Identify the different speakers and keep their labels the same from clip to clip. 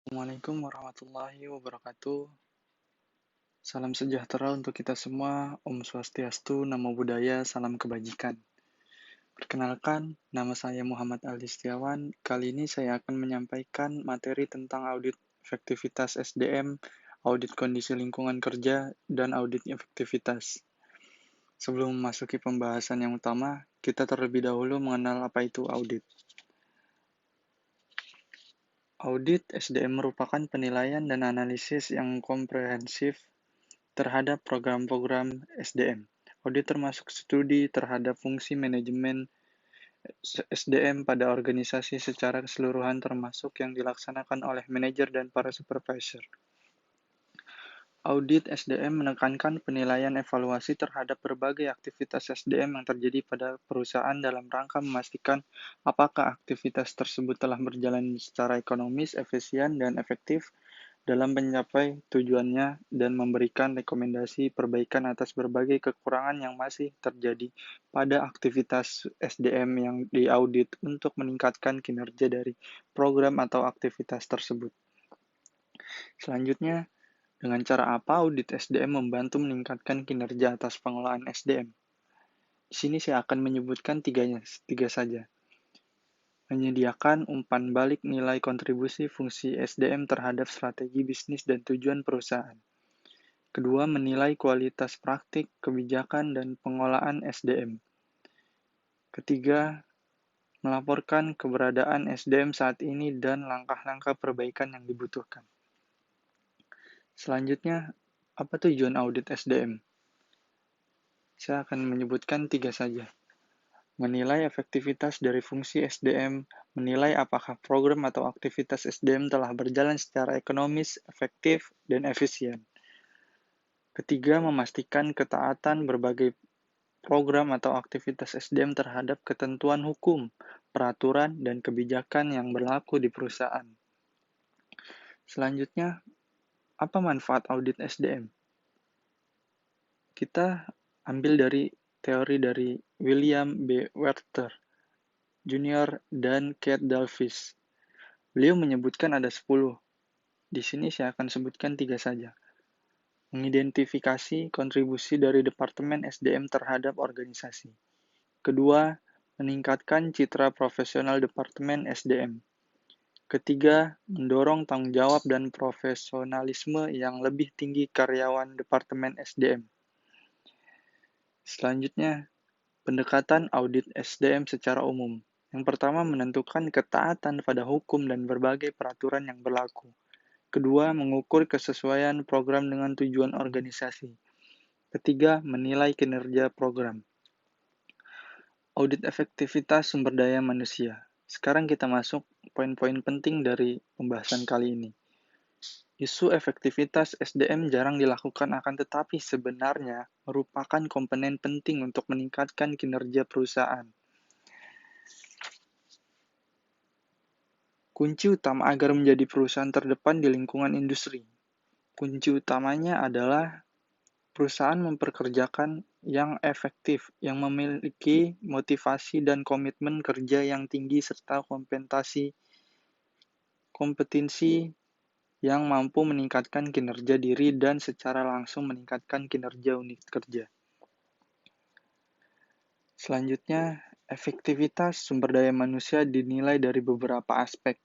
Speaker 1: Assalamualaikum warahmatullahi wabarakatuh. Salam sejahtera untuk kita semua. Om Swastiastu, Namo Buddhaya, salam kebajikan. Perkenalkan, nama saya Muhammad Ali Setiawan. Kali ini saya akan menyampaikan materi tentang audit efektivitas SDM, audit kondisi lingkungan kerja, dan audit efektivitas. Sebelum memasuki pembahasan yang utama, kita terlebih dahulu mengenal apa itu audit. Audit SDM merupakan penilaian dan analisis yang komprehensif terhadap program-program SDM. Audit termasuk studi terhadap fungsi manajemen SDM pada organisasi secara keseluruhan termasuk yang dilaksanakan oleh manajer dan para supervisor. Audit SDM menekankan penilaian evaluasi terhadap berbagai aktivitas SDM yang terjadi pada perusahaan dalam rangka memastikan apakah aktivitas tersebut telah berjalan secara ekonomis, efisien, dan efektif dalam mencapai tujuannya dan memberikan rekomendasi perbaikan atas berbagai kekurangan yang masih terjadi pada aktivitas SDM yang diaudit untuk meningkatkan kinerja dari program atau aktivitas tersebut. Selanjutnya, dengan cara apa audit SDM membantu meningkatkan kinerja atas pengelolaan SDM? Di sini saya akan menyebutkan tiga saja. Menyediakan umpan balik nilai kontribusi fungsi SDM terhadap strategi bisnis dan tujuan perusahaan. Kedua, menilai kualitas praktik, kebijakan, dan pengolahan SDM. Ketiga, melaporkan keberadaan SDM saat ini dan langkah-langkah perbaikan yang dibutuhkan. Selanjutnya, apa tujuan audit SDM? Saya akan menyebutkan tiga saja. Menilai efektivitas dari fungsi SDM, menilai apakah program atau aktivitas SDM telah berjalan secara ekonomis, efektif, dan efisien. Ketiga, memastikan ketaatan berbagai program atau aktivitas SDM terhadap ketentuan hukum, peraturan, dan kebijakan yang berlaku di perusahaan. Selanjutnya, apa manfaat audit SDM? Kita ambil dari teori dari William B. Werther Jr. dan Kate Dalvis. Beliau menyebutkan ada 10. Di sini saya akan sebutkan 3 saja. Mengidentifikasi kontribusi dari Departemen SDM terhadap organisasi. Kedua, meningkatkan citra profesional Departemen SDM. Ketiga, mendorong tanggung jawab dan profesionalisme yang lebih tinggi karyawan Departemen SDM. Selanjutnya, pendekatan audit SDM secara umum. Yang pertama, menentukan ketaatan pada hukum dan berbagai peraturan yang berlaku. Kedua, mengukur kesesuaian program dengan tujuan organisasi. Ketiga, menilai kinerja program. Audit efektivitas sumber daya manusia. Sekarang kita masuk poin-poin penting dari pembahasan kali ini. Isu efektivitas SDM jarang dilakukan akan tetapi sebenarnya merupakan komponen penting untuk meningkatkan kinerja perusahaan. Kunci utama agar menjadi perusahaan terdepan di lingkungan industri. Kunci utamanya adalah perusahaan memperkerjakan yang efektif, yang memiliki motivasi dan komitmen kerja yang tinggi serta kompetensi yang mampu meningkatkan kinerja diri dan secara langsung meningkatkan kinerja unit kerja. Selanjutnya, efektivitas sumber daya manusia dinilai dari beberapa aspek.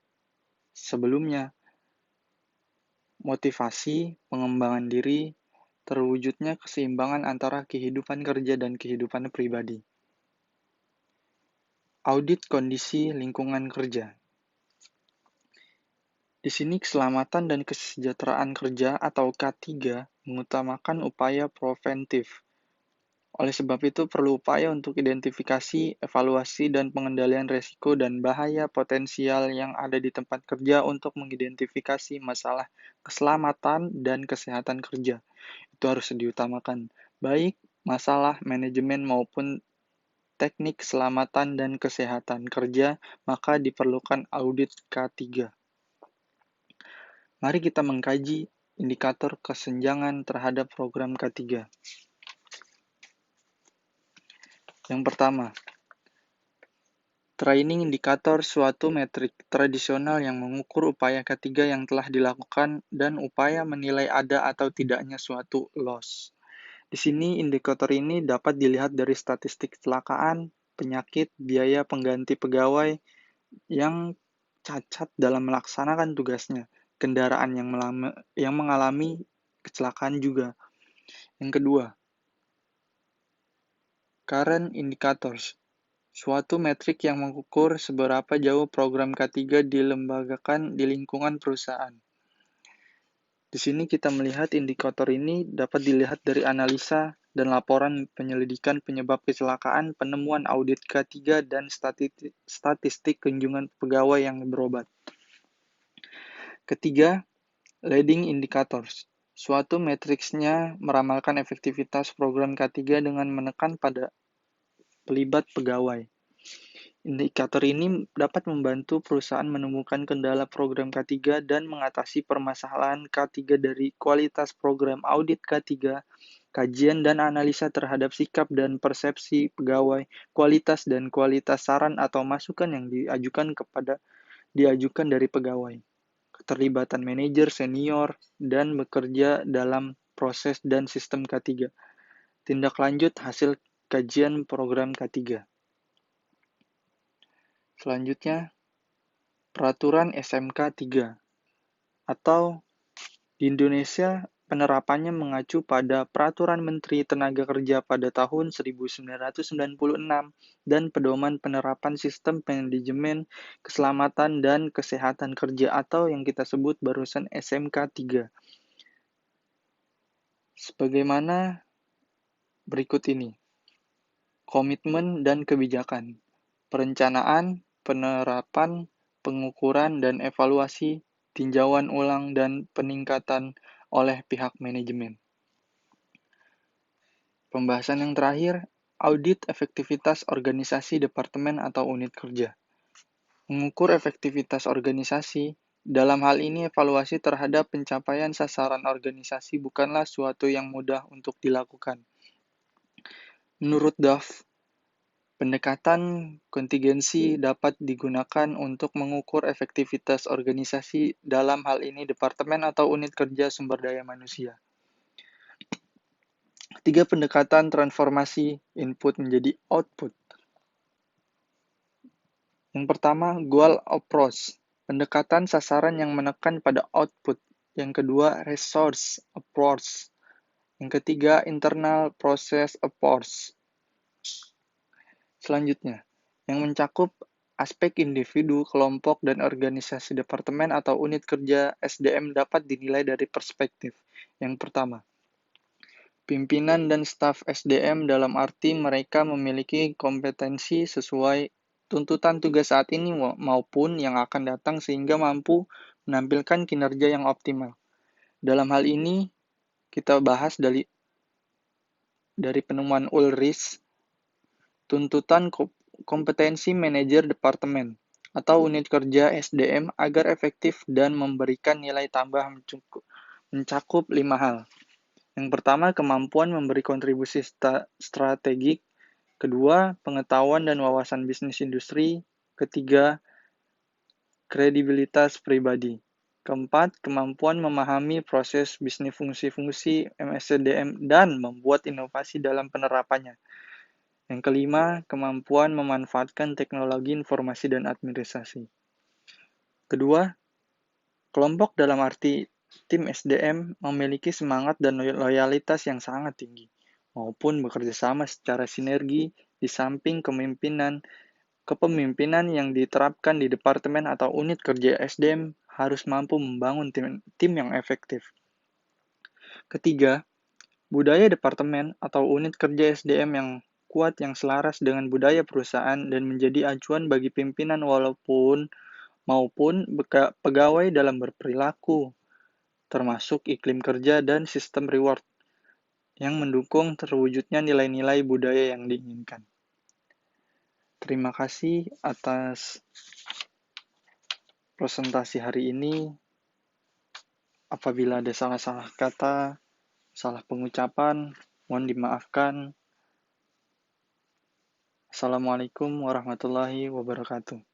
Speaker 1: Sebelumnya, motivasi, pengembangan diri, terwujudnya keseimbangan antara kehidupan kerja dan kehidupan pribadi. Audit kondisi lingkungan kerja. Di sini keselamatan dan kesejahteraan kerja atau K3 mengutamakan upaya preventif. Oleh sebab itu perlu upaya untuk identifikasi, evaluasi, dan pengendalian risiko dan bahaya potensial yang ada di tempat kerja untuk mengidentifikasi masalah keselamatan dan kesehatan kerja. Itu harus diutamakan, baik masalah manajemen maupun teknik keselamatan dan kesehatan kerja, maka diperlukan audit K3. Mari kita mengkaji indikator kesenjangan terhadap program K3. Yang pertama, Training indikator suatu metrik tradisional yang mengukur upaya ketiga yang telah dilakukan dan upaya menilai ada atau tidaknya suatu loss. Di sini indikator ini dapat dilihat dari statistik kecelakaan, penyakit, biaya pengganti pegawai yang cacat dalam melaksanakan tugasnya, kendaraan yang mengalami kecelakaan juga. Yang kedua, current indicators. Suatu metrik yang mengukur seberapa jauh program K3 dilembagakan di lingkungan perusahaan. Di sini kita melihat indikator ini dapat dilihat dari analisa dan laporan penyelidikan penyebab kecelakaan, penemuan audit K3, dan statistik kunjungan pegawai yang berobat. Ketiga, leading indicators. Suatu matriksnya meramalkan efektivitas program K3 dengan menekan pada pelibat pegawai. Indikator ini dapat membantu perusahaan menemukan kendala program K3 dan mengatasi permasalahan K3 dari kualitas program audit K3, kajian dan analisa terhadap sikap dan persepsi pegawai, kualitas saran atau masukan yang diajukan dari pegawai, keterlibatan manajer senior, dan bekerja dalam proses dan sistem K3. Tindak lanjut hasil kajian program K3. Selanjutnya, Peraturan SMK 3 atau di Indonesia penerapannya mengacu pada Peraturan Menteri Tenaga Kerja pada tahun 1996 dan Pedoman Penerapan Sistem Manajemen Keselamatan dan Kesehatan Kerja atau yang kita sebut barusan SMK 3. Sebagaimana berikut ini. Komitmen dan kebijakan. Perencanaan, penerapan, pengukuran dan evaluasi, tinjauan ulang dan peningkatan oleh pihak manajemen. Pembahasan yang terakhir, audit efektivitas organisasi departemen atau unit kerja. Mengukur efektivitas organisasi, dalam hal ini evaluasi terhadap pencapaian sasaran organisasi bukanlah suatu yang mudah untuk dilakukan. Menurut Duff, pendekatan kontingensi dapat digunakan untuk mengukur efektivitas organisasi, dalam hal ini departemen atau unit kerja sumber daya manusia. Tiga pendekatan transformasi input menjadi output. Yang pertama, goal approach, pendekatan sasaran yang menekan pada output. Yang kedua, resource approach. Yang ketiga, internal process approach. Selanjutnya, yang mencakup aspek individu, kelompok, dan organisasi departemen atau unit kerja SDM dapat dinilai dari perspektif. Yang pertama, pimpinan dan staf SDM dalam arti mereka memiliki kompetensi sesuai tuntutan tugas saat ini maupun yang akan datang sehingga mampu menampilkan kinerja yang optimal. Dalam hal ini, kita bahas dari penemuan Ulrich, tuntutan kompetensi manajer departemen atau unit kerja SDM agar efektif dan memberikan nilai tambah mencakup 5 hal. Yang pertama, kemampuan memberi kontribusi strategik. Kedua, pengetahuan dan wawasan bisnis industri. Ketiga, kredibilitas pribadi. Keempat, kemampuan memahami proses bisnis fungsi-fungsi MSDM dan membuat inovasi dalam penerapannya. Yang kelima, kemampuan memanfaatkan teknologi informasi dan administrasi. Kedua, kelompok dalam arti tim SDM memiliki semangat dan loyalitas yang sangat tinggi, maupun bekerja sama secara sinergi di samping kepemimpinan yang diterapkan di departemen atau unit kerja SDM harus mampu membangun tim yang efektif. Ketiga, budaya departemen atau unit kerja SDM yang kuat yang selaras dengan budaya perusahaan dan menjadi acuan bagi pimpinan maupun pegawai dalam berperilaku, termasuk iklim kerja dan sistem reward yang mendukung terwujudnya nilai-nilai budaya yang diinginkan. Terima kasih atas presentasi hari ini. Apabila ada salah-salah kata, salah pengucapan, mohon dimaafkan. Assalamualaikum warahmatullahi wabarakatuh.